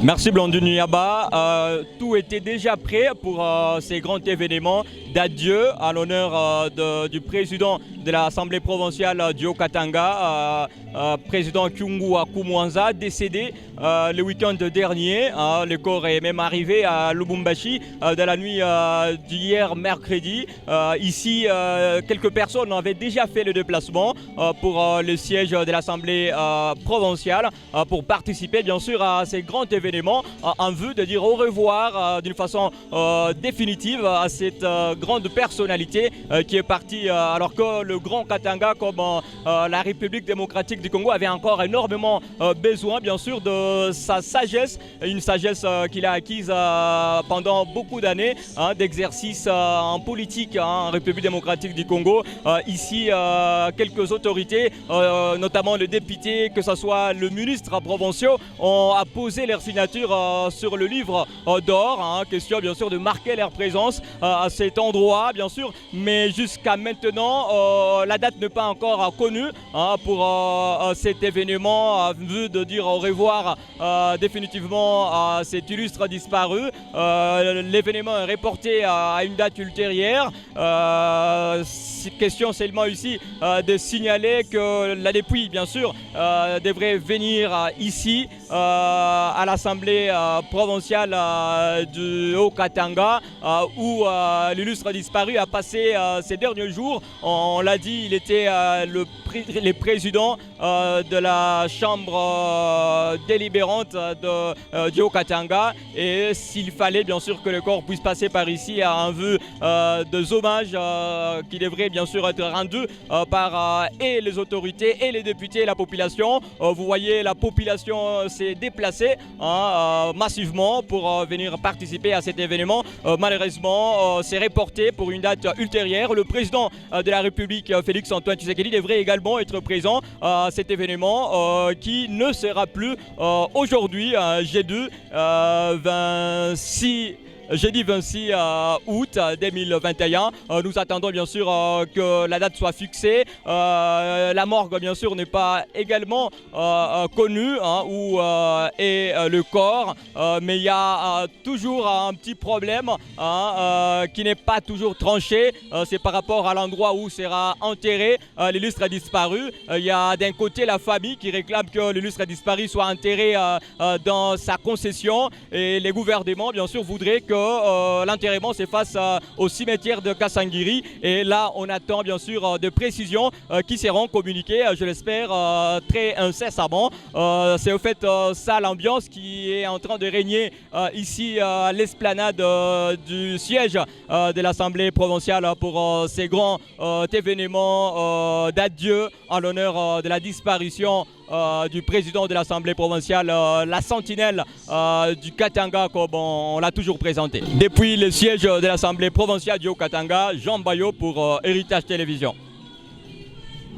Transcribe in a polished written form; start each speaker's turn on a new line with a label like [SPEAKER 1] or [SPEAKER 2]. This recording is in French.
[SPEAKER 1] Merci Blandine Niaba. Tout était déjà prêt pour ces grands événements d'adieu à l'honneur du président de l'Assemblée provinciale du Haut-Katanga, président Kyungu Akumwanza, décédé le week-end dernier. Le corps est même arrivé à Lubumbashi dans la nuit d'hier mercredi. Ici, quelques personnes avaient déjà fait le déplacement pour le siège de l'Assemblée provinciale pour participer bien sûr à ces grands événements en vue de dire au revoir d'une façon définitive à cette grande personnalité qui est partie alors que le Grand Katanga comme la République démocratique du Congo avait encore énormément besoin bien sûr de sa sagesse, une sagesse qu'il a acquise pendant beaucoup d'années d'exercice en politique en République démocratique du Congo. Ici, quelques autorités, notamment le député, que ce soit le ministre provinciaux, ont apposé leur signature sur le livre d'or. Question bien sûr de marquer leur présence à cet endroit bien sûr, mais jusqu'à maintenant la date n'est pas encore connue pour cet événement en vue de dire au revoir définitivement à cet illustre disparu. L'événement est reporté à une date ultérieure. Question seulement ici de signaler que la dépouille bien sûr devrait venir ici à l'Assemblée provinciale du Haut-Katanga où l'illustre disparu a passé ces derniers jours. On l'a dit, il était le président de la chambre délibérante du Haut-Katanga et s'il fallait bien sûr que le corps puisse passer par ici en vue des hommages qui devraient bien sûr être rendus par et les autorités et les députés et la population. Vous voyez, la population s'est déplacée massivement pour venir participer à cet événement. Malheureusement, c'est reporté pour une date ultérieure. Le président de la République, Félix Antoine Tshisekedi, devrait également être présent à cet événement qui ne sera plus aujourd'hui, jeudi 26 août 2021. Nous attendons bien sûr que la date soit fixée. La morgue bien sûr n'est pas également connue où est le corps, mais il y a toujours un petit problème qui n'est pas toujours tranché. C'est par rapport à l'endroit où sera enterré l'illustre disparu. Il y a d'un côté la famille qui réclame que l'illustre disparu soit enterré dans sa concession et les gouvernements bien sûr voudraient que l'enterrement se fasse au cimetière de Kasangiri et là on attend bien sûr de précisions qui seront communiquées je l'espère très incessamment. C'est au fait ça l'ambiance qui est en train de régner ici à l'esplanade du siège de l'Assemblée provinciale pour ces grands événements d'adieu en l'honneur de la disparition du président de l'Assemblée provinciale, la sentinelle du Katanga comme on l'a toujours présenté. Depuis le siège de l'Assemblée provinciale du Haut-Katanga, Jean Bayo pour Héritage Télévision.